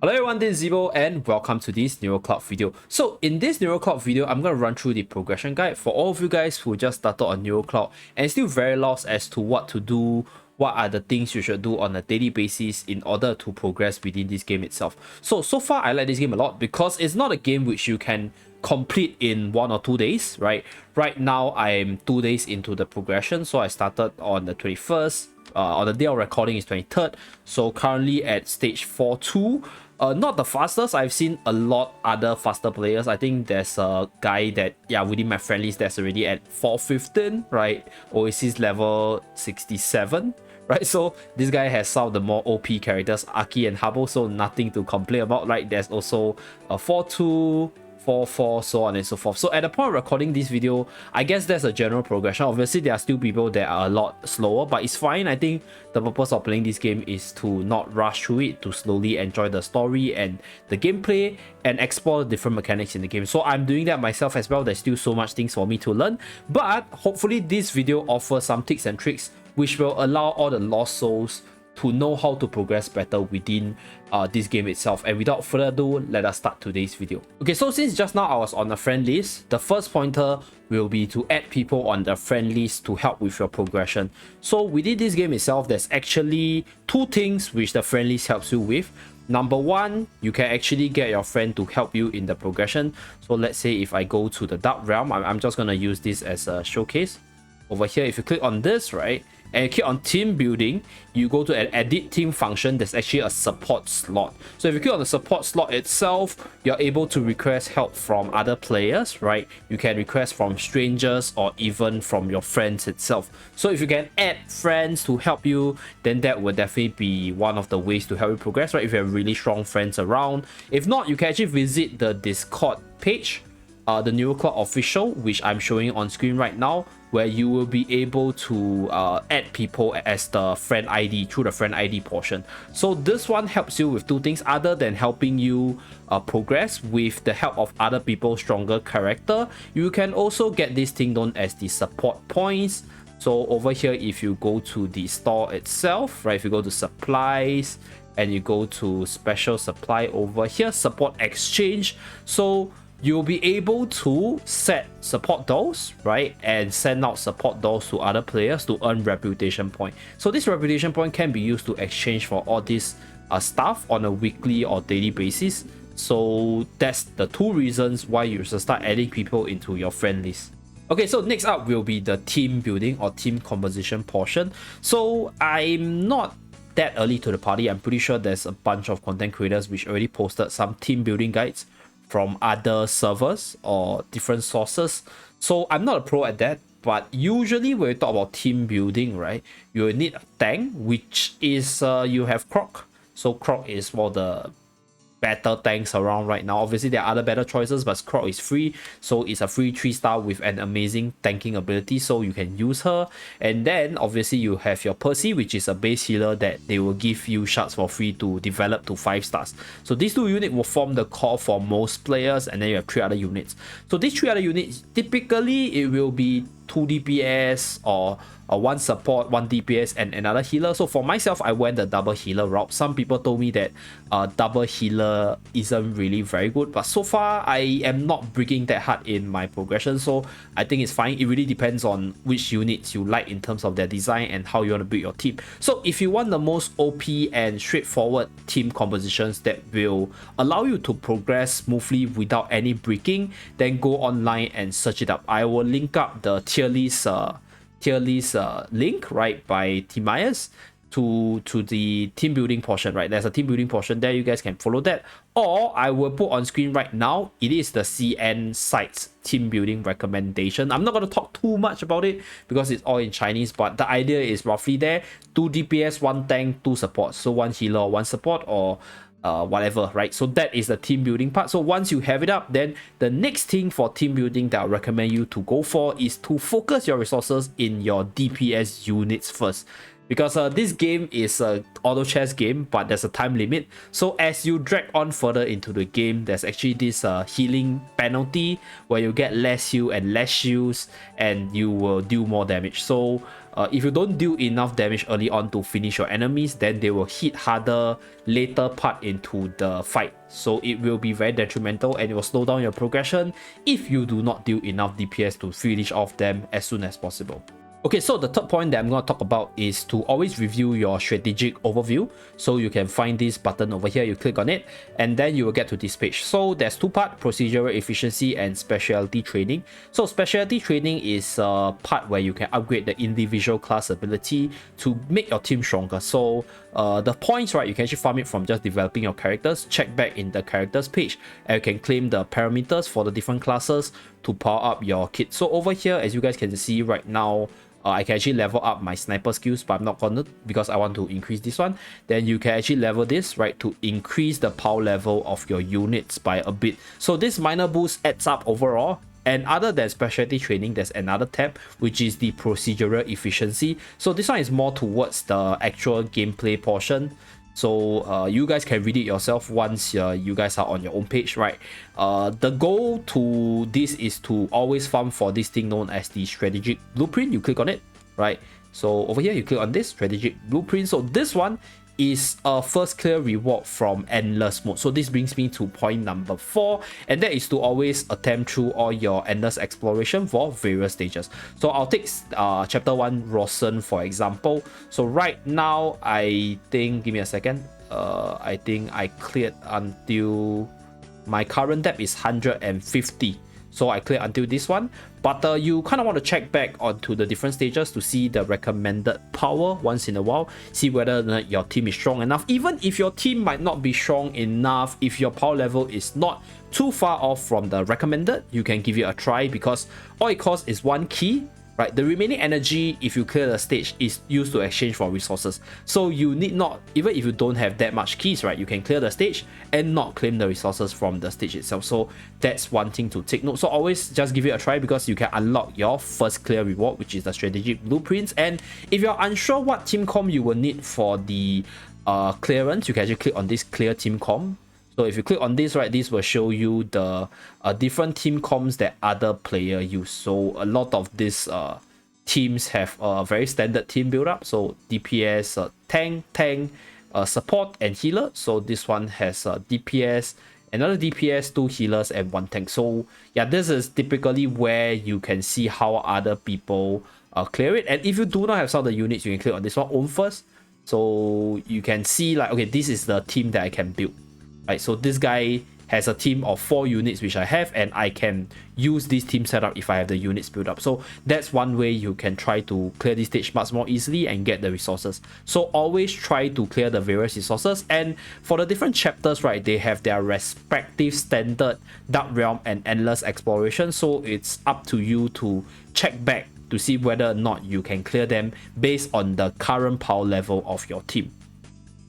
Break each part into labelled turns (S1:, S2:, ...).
S1: Hello everyone, this is Zeeebo and welcome to this NeuroCloud video. So in this NeuroCloud video, I'm going to run through the progression guide for all of you guys who just started on NeuroCloud and still very lost as to what to do, what are the things you should do on a daily basis in order to progress within this game itself. So far I like this game a lot because it's not a game which you can complete in 1 or 2 days, right? Right now I'm 2 days into the progression, so I started on the 21st. On the day of recording is 23rd, so currently at stage 4-2. Not the fastest. I've seen a lot other faster players. I think there's a guy that, yeah, within my friend list that's already at 415, right? Oasis level 67, right? So this guy has some of the more OP characters, Aki and Habo, so nothing to complain about, right? There's also a 4-2, 4-4, so on and so forth. So at the point of recording this video, I guess there's a general progression. Obviously there are still people that are a lot slower, but it's fine. I think the purpose of playing this game is to not rush through it, to slowly enjoy the story and the gameplay and explore different mechanics in the game. So I'm doing that myself as well. There's still so much things for me to learn, but hopefully this video offers some tips and tricks which will allow all the lost souls to know how to progress better within this game itself. And without further ado, let us start today's video. Okay, so since just now I was on a friend list, the first pointer will be to add people on the friend list to help with your progression. So within this game itself, there's actually 2 things which the friend list helps you with. Number 1, you can actually get your friend to help you in the progression. So let's say if I go to the Dark Realm, I'm just going to use this as a showcase. Over here, if you click on this, right, and you click on team building, you go to an edit team function. There's actually a support slot. So if you click on the support slot itself, you're able to request help from other players, right? You can request from strangers or even from your friends itself. So if you can add friends to help you, then that would definitely be one of the ways to help you progress, right? If you have really strong friends around. If not, you can actually visit the Discord page, the NeuroCloud official, which I'm showing on screen right now, where you will be able to add people as the friend ID through the friend ID portion. So this one helps you with 2 things other than helping you progress with the help of other people's stronger character. You can also get this thing known as the support points. So over here, if you go to the store itself, right, if you go to supplies and you go to special supply over here, support exchange, so you'll be able to set support dolls, right, and send out support dolls to other players to earn reputation point. So this reputation point can be used to exchange for all this stuff on a weekly or daily basis. So that's the 2 reasons why you should start adding people into your friend list. Okay, so next up will be the team building or team composition portion. So I'm not that early to the party. I'm pretty sure there's a bunch of content creators which already posted some team building guides from other servers or different sources. So I'm not a pro at that, but usually when we talk about team building, right, you will need a tank, which is you have Croc. So Croc is one of the better tanks around right now. Obviously there are other better choices, but Croc is free, so it's a free 3-star with an amazing tanking ability, so you can use her. And then obviously you have your Percy, which is a base healer that they will give you shards for free to develop to 5 stars. So these 2 units will form the core for most players, and then you have 3 other units. So these 3 other units, typically it will be 2 DPS or 1 support, 1 DPS and another healer. So for myself, I went the double healer route. Some people told me that double healer isn't really very good, but so far I am not breaking that hard in my progression, so I think it's fine. It really depends on which units you like in terms of their design and how you want to build your team. So if you want the most OP and straightforward team compositions that will allow you to progress smoothly without any breaking, then go online and search it up. I will link up the tier list link, right, by Timaeus to the team building portion, right? There's a team building portion there. You guys can follow that, or I will put on screen right now. It is the CN site's team building recommendation. I'm not going to talk too much about it because it's all in Chinese, but the idea is roughly there: 2 DPS, 1 tank, 2 support. So 1 healer, 1 support, or whatever, right? So that is the team building part. So once you have it up, then the next thing for team building that I recommend you to go for is to focus your resources in your DPS units first. because this game is a auto chess game, but there's a time limit. So as you drag on further into the game, there's actually this healing penalty where you get less heal and less shields, and you will do more damage. So if you don't do enough damage early on to finish your enemies, then they will hit harder later part into the fight. So it will be very detrimental, and it will slow down your progression if you do not do enough DPS to finish off them as soon as possible. Okay, so the third point that I'm going to talk about is to always review your strategic overview. So you can find this button over here, you click on it, and then you will get to this page. So there's two parts: procedural efficiency and specialty training. So specialty training is a part where you can upgrade the individual class ability to make your team stronger. So the points, right, you can actually farm it from just developing your characters. Check back in the characters page, and you can claim the parameters for the different classes to power up your kit. So over here, as you guys can see right now, I can actually level up my sniper skills, but I'm not gonna because I want to increase this one. Then you can actually level this, right, to increase the power level of your units by a bit. So this minor boost adds up overall. And other than specialty training, there's another tab, which is the procedural efficiency. So this one is more towards the actual gameplay portion. So you guys can read it yourself once you guys are on your own page, right? The goal to this is to always farm for this thing known as the strategic blueprint. You click on it, right? So over here, you click on this strategic blueprint. So this one is a first clear reward from endless mode. So this brings me to point number 4, and that is to always attempt through all your endless exploration for various stages. So I'll take chapter 1 Rosen for example. So right now, I think, give me a second, I think I cleared until my current depth is 150. So I cleared until this one, but you kind of want to check back onto the different stages to see the recommended power once in a while, see whether or not your team is strong enough. Even if your team might not be strong enough, if your power level is not too far off from the recommended, you can give it a try, because all it costs is 1 key, right? The remaining energy, if you clear the stage, is used to exchange for resources. So you need not, even if you don't have that much keys, right, you can clear the stage and not claim the resources from the stage itself. So that's one thing to take note. So always just give it a try, because you can unlock your first clear reward, which is the strategic blueprints. And if you're unsure what team com you will need for the clearance, you can actually click on this clear team com. So if you click on this, right, this will show you the different team comms that other player use. So a lot of these teams have a very standard team build up. So DPS, tank, support, and healer. So this one has DPS, another DPS, 2 healers, and 1 tank. So yeah, this is typically where you can see how other people clear it. And if you do not have some of the units, you can click on this one, own first. So you can see, like, okay, this is the team that I can build. Right, so this guy has a team of 4 units, which I have, and I can use this team setup if I have the units built up. So that's one way you can try to clear this stage much more easily and get the resources. So always try to clear the various resources. And for the different chapters, right, they have their respective standard Dark Realm and Endless Exploration. So it's up to you to check back to see whether or not you can clear them based on the current power level of your team.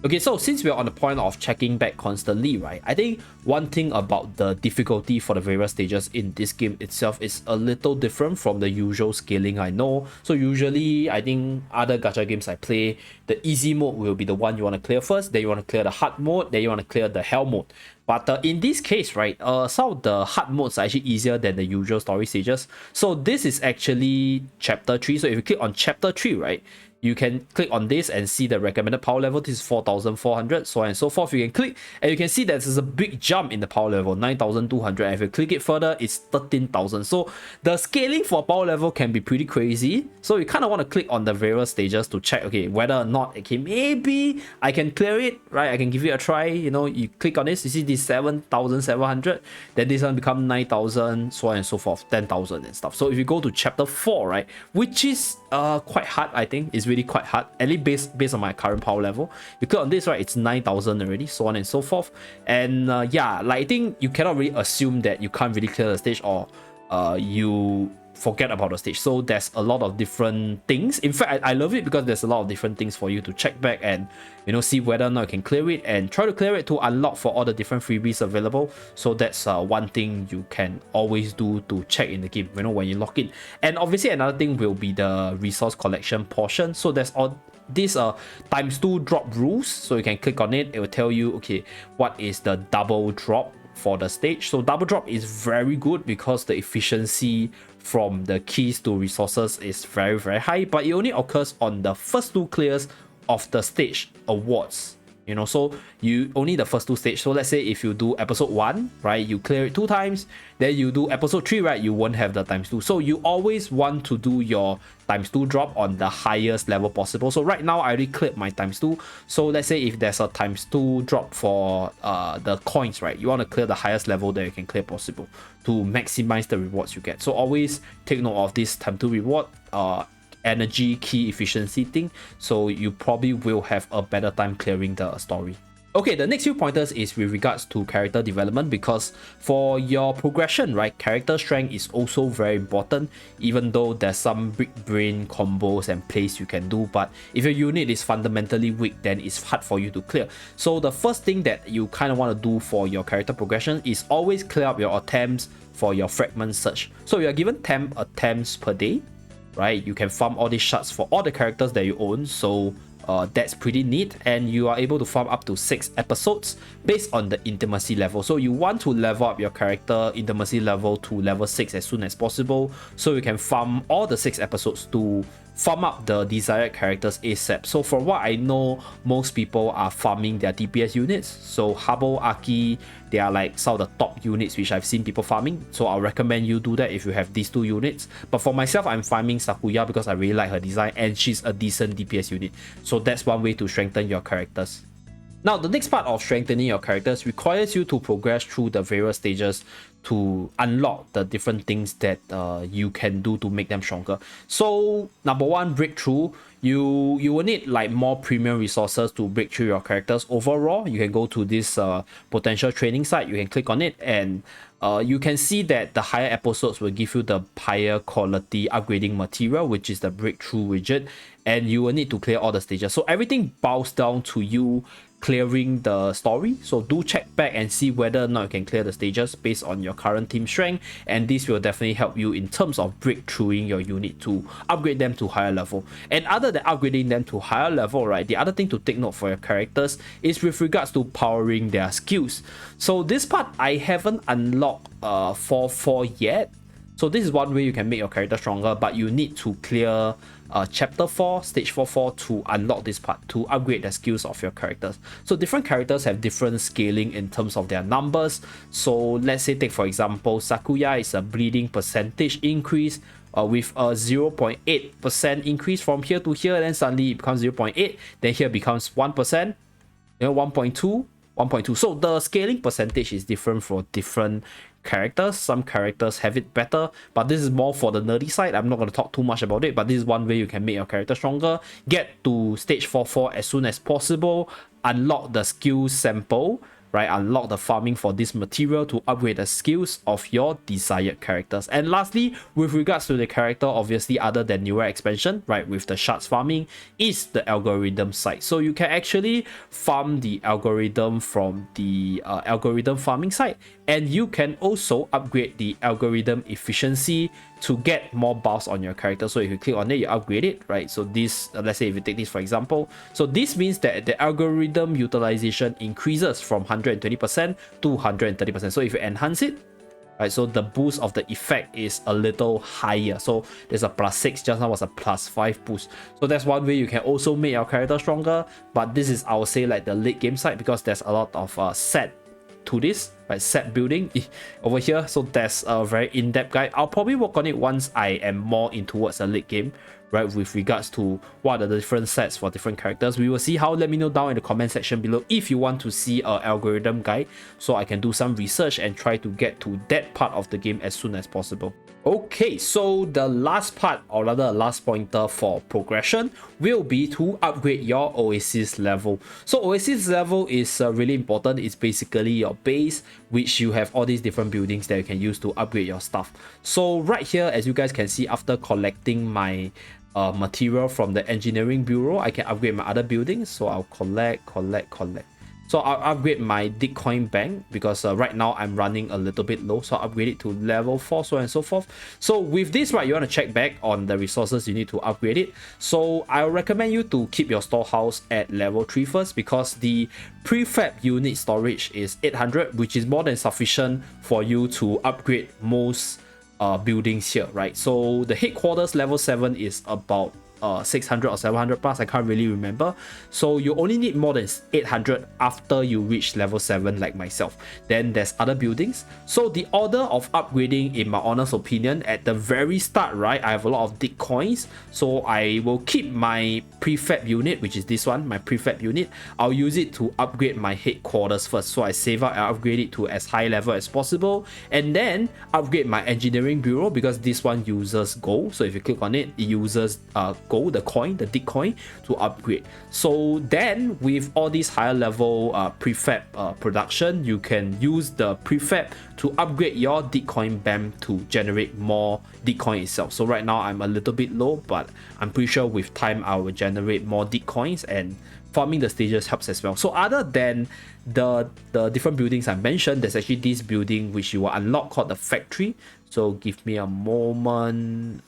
S1: Okay, so since we're on the point of checking back constantly, right, I think one thing about the difficulty for the various stages in this game itself is a little different from the usual scaling I know. So usually, I think other gacha games I play, the easy mode will be the one you want to clear first, then you want to clear the hard mode, then you want to clear the hell mode. But in this case, right, some of the hard modes are actually easier than the usual story stages. So this is actually chapter 3. So if you click on chapter 3, right, you can click on this and see the recommended power level. This is 4,400, so on and so forth. You can click and you can see that there's a big jump in the power level, 9,200. And if you click it further, it's 13,000. So the scaling for power level can be pretty crazy. So you kind of want to click on the various stages to check, okay, whether or not, okay, maybe I can clear it, right? I can give it a try. You know, you click on this, you see this 7,700, then this one become 9,000, so on and so forth, 10,000 and stuff. So if you go to chapter 4, right, which is quite hard, I think, is really quite hard, at least based on my current power level. You click on this, right, it's 9,000 already, so on and so forth. And yeah, like, I think you cannot really assume that you can't really clear the stage, or you forget about the stage. So there's a lot of different things. In fact, I love it because there's a lot of different things for you to check back and, you know, see whether or not you can clear it, and try to clear it to unlock for all the different freebies available. So that's one thing you can always do to check in the game, you know, when you lock in. And obviously another thing will be the resource collection portion. So this ×2 drop rules. So you can click on it. It will tell you, okay, what is the double drop for the stage. So double drop is very good because the efficiency from the keys to resources is very, very high, but it only occurs on the first 2 clears of the stage awards. You know, so you only the first 2 stages. So let's say if you do episode 1, right, you clear it 2 times, then you do episode 3, right, you won't have the ×2. So you always want to do your ×2 drop on the highest level possible. So right now I already cleared my ×2. So let's say if there's a ×2 drop for the coins, right, you want to clear the highest level that you can clear possible to maximize the rewards you get. So always take note of this ×2 reward energy key efficiency thing, so you probably will have a better time clearing the story. Okay, the next few pointers is with regards to character development, because for your progression, right, character strength is also very important, even though there's some big brain combos and plays you can do, but if your unit is fundamentally weak, then it's hard for you to clear. So the first thing that you kind of want to do for your character progression is always clear up your attempts for your fragment search. So you are given 10 attempts per day, right? You can farm all these shards for all the characters that you own, so that's pretty neat, and you are able to farm up to 6 episodes based on the intimacy level. So you want to level up your character intimacy level to level 6 as soon as possible, so you can farm all the 6 episodes to farm up the desired characters ASAP. So from what I know, most people are farming their DPS units. So Habo, Aki, they are like some of the top units which I've seen people farming. So I'll recommend you do that if you have these 2 units. But for myself, I'm farming Sakuya because I really like her design and she's a decent DPS unit. So that's one way to strengthen your characters. Now, the next part of strengthening your characters requires you to progress through the various stages to unlock the different things that you can do to make them stronger. So, number 1, breakthrough. You will need like more premium resources to break through your characters overall. You can go to this potential training site, you can click on it, and you can see that the higher episodes will give you the higher quality upgrading material, which is the breakthrough widget, and you will need to clear all the stages. So everything boils down to you clearing the story. So do check back and see whether or not you can clear the stages based on your current team strength, and this will definitely help you in terms of breakthroughing your unit to upgrade them to higher level. And other than upgrading them to higher level, right, the other thing to take note for your characters is with regards to powering their skills. So this part I haven't unlocked 4.4 yet. So this is one way you can make your character stronger, but you need to clear chapter 4, stage 4.4 to unlock this part, to upgrade the skills of your characters. So different characters have different scaling in terms of their numbers. So let's say, take for example, Sakuya is a bleeding percentage increase with a 0.8% increase from here to here, then suddenly it becomes 0.8, then here becomes 1%, you know, 1.2, 1.2. So the scaling percentage is different for different characters. Some characters have it better, but this is more for the nerdy side. I'm not going to talk too much about it, but this is one way you can make your character stronger. Get to stage 4.4 as soon as possible, unlock the skill sample, right, unlock the farming for this material to upgrade the skills of your desired characters. And lastly, with regards to the character, obviously other than newer expansion, right, with the shards farming, is the algorithm side. So you can actually farm the algorithm from the algorithm farming side, and you can also upgrade the algorithm efficiency to get more buffs on your character. So if you click on it, you upgrade it, right? So this, let's say if you take this for example, so this means that the algorithm utilization increases from 120% to 130%. So if you enhance it, right, so the boost of the effect is a little higher. So there's a +6, just now was a +5 boost. So that's one way you can also make your character stronger, but this is, I would say, like the late game side, because there's a lot of set to this, right, set building over here. So that's a very in-depth guide. I'll probably work on it once I am more in towards a late game, right, with regards to what are the different sets for different characters. We will see how. Let me know down in the comment section below if you want to see an algorithm guide, so I can do some research and try to get to that part of the game as soon as possible. Okay, so the last part, or rather last pointer for progression, will be to upgrade your Oasis level. So Oasis level is really important. It's basically your base, which you have all these different buildings that you can use to upgrade your stuff. So right here, as you guys can see, after collecting my material from the engineering bureau, I can upgrade my other buildings. So I'll collect. So I'll upgrade my Bitcoin bank because right now I'm running a little bit low, so I'll upgrade it to level 4, so on and so forth. So with this, right, you want to check back on the resources you need to upgrade it. So I'll recommend you to keep your storehouse at level 3 first, because the prefab unit storage is 800, which is more than sufficient for you to upgrade most buildings here, right? So the headquarters level 7 is about 600 or 700 plus, I can't really remember. So you only need more than 800 after you reach level 7 like myself. Then there's other buildings. So the order of upgrading, in my honest opinion, at the very start, right, I have a lot of Bitcoins, so I will keep my prefab unit, which is this one, my prefab unit. I'll use it to upgrade my headquarters first. So I save up and upgrade it to as high level as possible, and then upgrade my engineering bureau, because this one uses gold. So if you click on it, it uses gold, the coin, the Bitcoin, to upgrade. So then with all these higher level prefab production, you can use the prefab to upgrade your Bitcoin BAM to generate more Bitcoin itself. So right now I'm a little bit low, but I'm pretty sure with time I will generate more Bitcoins, and farming the stages helps as well. So other than the different buildings I mentioned, there's actually this building which you will unlock called the factory. So give me a moment.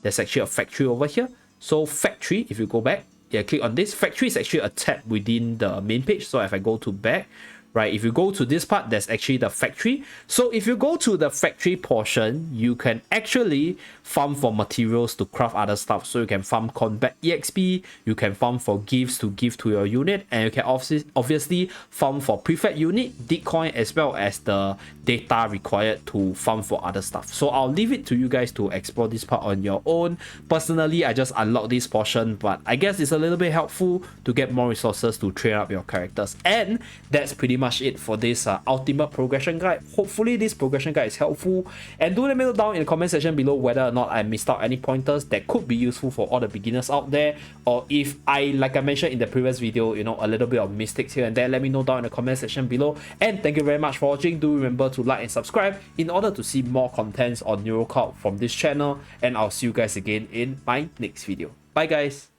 S1: There's actually a factory over here. So factory, if you go back, yeah, click on this. Factory is actually a tab within the main page. So if I go to back, right, if you go to this part, there's actually the factory. So if you go to the factory portion, you can actually farm for materials to craft other stuff. So you can farm combat EXP, you can farm for gifts to give to your unit, and you can obviously farm for prefab unit, Bitcoin, as well as the data required to farm for other stuff. So I'll leave it to you guys to explore this part on your own. Personally, I just unlocked this portion, but I guess it's a little bit helpful to get more resources to train up your characters. And that's pretty much it for this ultimate progression guide. Hopefully this progression guide is helpful, and do let me know down in the comment section below whether or not I missed out any pointers that could be useful for all the beginners out there, or if I, like I mentioned in the previous video, you know, a little bit of mistakes here and there. Let me know down in the comment section below, and thank you very much for watching. Do remember to like and subscribe in order to see more contents on NeuroCloud from this channel, and I'll see you guys again in my next video. Bye guys.